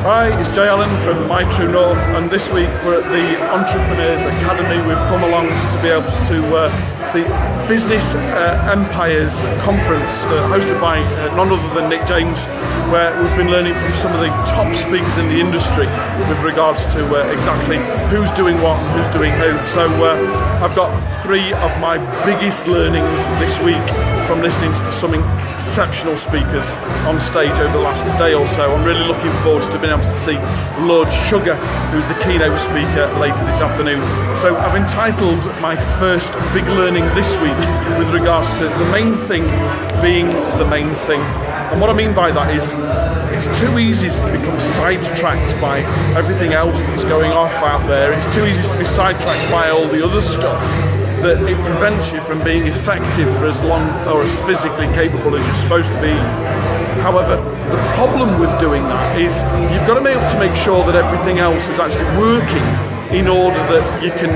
Hi, it's Jay Allen from My True North, and this week we're at the Entrepreneurs Academy. We've come along to be able to the Business Empires Conference hosted by none other than Nick James, where we've been learning from some of the top speakers in the industry with regards to exactly who's doing what and who's doing who. So I've got three of my biggest learnings this week from listening to some exceptional speakers on stage over the last day or so. I'm really looking forward to being able to see Lord Sugar, who's the keynote speaker, later this afternoon. So I've entitled my first big learning this week with regards to the main thing being the main thing. And what I mean by that is it's too easy to become sidetracked by everything else that's going off out there. It's too easy to be sidetracked by all the other stuff, that it prevents you from being effective for as long or as physically capable as you're supposed to be. However, the problem with doing that is you've got to be able to make sure that everything else is actually working in order that you can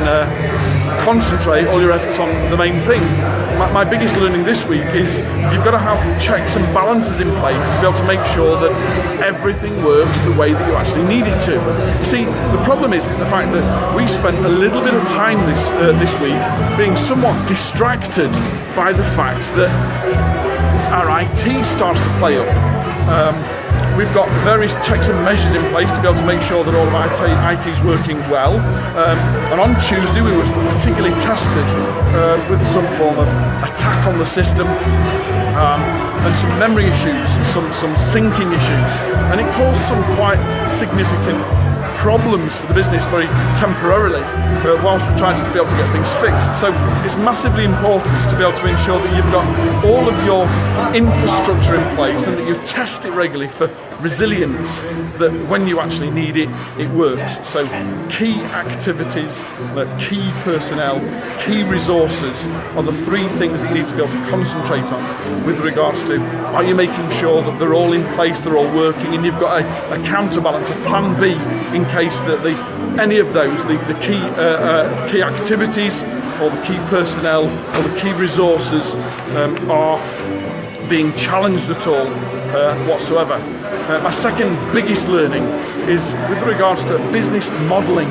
concentrate all your efforts on the main thing. My biggest learning this week is you've got to have checks and balances in place to be able to make sure that everything works the way that you actually need it to. You see, the problem is the fact that we spent a little bit of time this week being somewhat distracted by the fact that our IT starts to play up. We've got various checks and measures in place to be able to make sure that all of our IT is working well. And on Tuesday we were particularly tested with some form of attack on the system and some memory issues, some syncing issues, and it caused some quite significant problems for the business very temporarily whilst we're trying to be able to get things fixed. So it's massively important to be able to ensure that you've got all of your infrastructure in place and that you test it regularly for resilience, that when you actually need it, it works. So key activities, key personnel, key resources are the three things that you need to be able to concentrate on with regards to, are you making sure that they're all in place, they're all working, and you've got a counterbalance, a plan B, in case that any of those, the key activities or the key personnel or the key resources are being challenged at all whatsoever. My second biggest learning is with regards to business modelling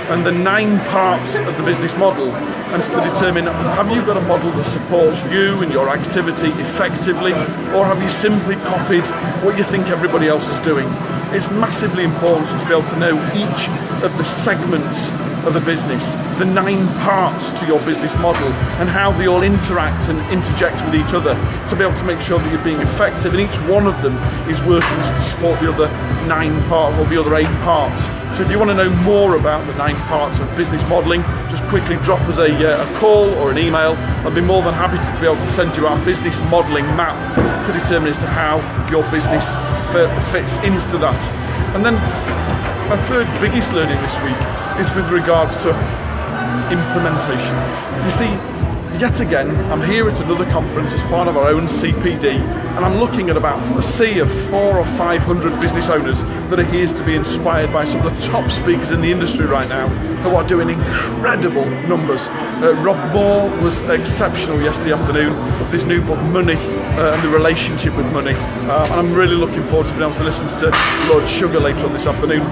and the 9 parts of the business model, and to determine, have you got a model that supports you and your activity effectively, or have you simply copied what you think everybody else is doing? It's massively important to be able to know each of the segments of a business, the 9 parts to your business model, and how they all interact and interject with each other to be able to make sure that you're being effective, and each one of them is working to support the other 9 parts or the other 8 parts. So if you want to know more about the 9 parts of business modelling, just quickly drop us a call or an email. I'd be more than happy to be able to send you our business modelling map to determine as to how your business fits into that. And then my third biggest learning this week is with regards to implementation. You see, yet again, I'm here at another conference as part of our own CPD, and I'm looking at about a sea of 400 or 500 business owners that are here to be inspired by some of the top speakers in the industry right now who are doing incredible numbers. Rob Moore was exceptional yesterday afternoon with his new book, Money, and the relationship with money. And I'm really looking forward to being able to listen to Lord Sugar later on this afternoon.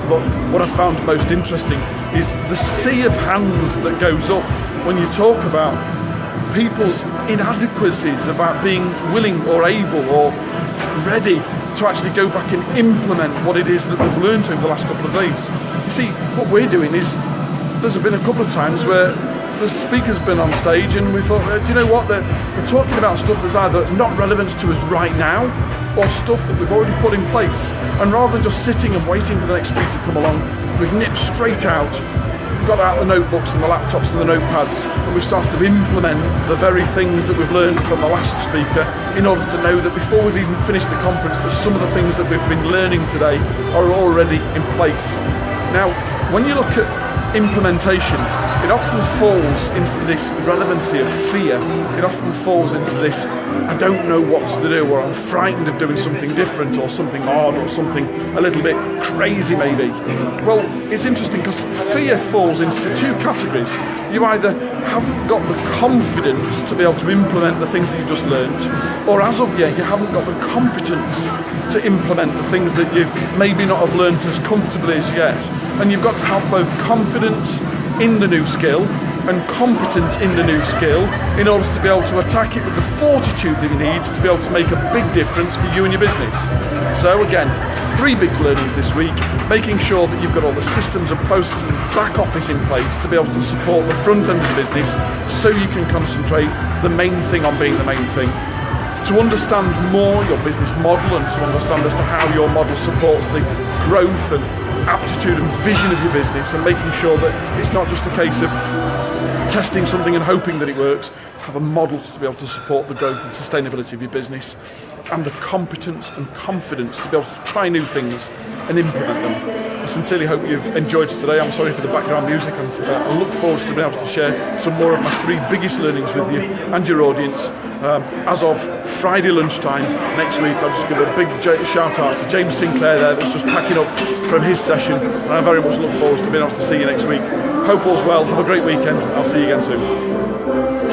But what I found most interesting is the sea of hands that goes up when you talk about people's inadequacies, about being willing or able or ready to actually go back and implement what it is that they've learned over the last couple of days. You see, what we're doing is, there's been a couple of times where the speaker's been on stage and we thought, do you know what, they're talking about stuff that's either not relevant to us right now or stuff that we've already put in place. And rather than just sitting and waiting for the next speaker to come along, we've nipped straight out, got out the notebooks and the laptops and the notepads, and we've started to implement the very things that we've learned from the last speaker in order to know that before we've even finished the conference that some of the things that we've been learning today are already in place. Now, when you look at implementation, it often falls into this relevancy of fear. It often falls into this I don't know what to do, or I'm frightened of doing something different or something odd or something a little bit crazy maybe. Well, it's interesting because fear falls into two categories. You either haven't got the confidence to be able to implement the things that you've just learned, or as of yet you haven't got the competence to implement the things that you maybe not have learned as comfortably as yet. And you've got to have both confidence in the new skill and competence in the new skill in order to be able to attack it with the fortitude that you need to be able to make a big difference for you and your business. So again, 3 big learnings this week: making sure that you've got all the systems and processes and back office in place to be able to support the front end of the business so you can concentrate the main thing on being the main thing. To understand more your business model and to understand as to how your model supports the growth and aptitude and vision of your business, and making sure that it's not just a case of testing something and hoping that it works, to have a model to be able to support the growth and sustainability of your business, and the competence and confidence to be able to try new things and implement them. I sincerely hope you've enjoyed today. I'm sorry for the background music, and I look forward to being able to share some more of my 3 biggest learnings with you and your audience. As of Friday lunchtime next week, I'll just give a big shout out to James Sinclair there that's just packing up from his session, and I very much look forward to being able to see you next week. Hope all's well, have a great weekend, I'll see you again soon.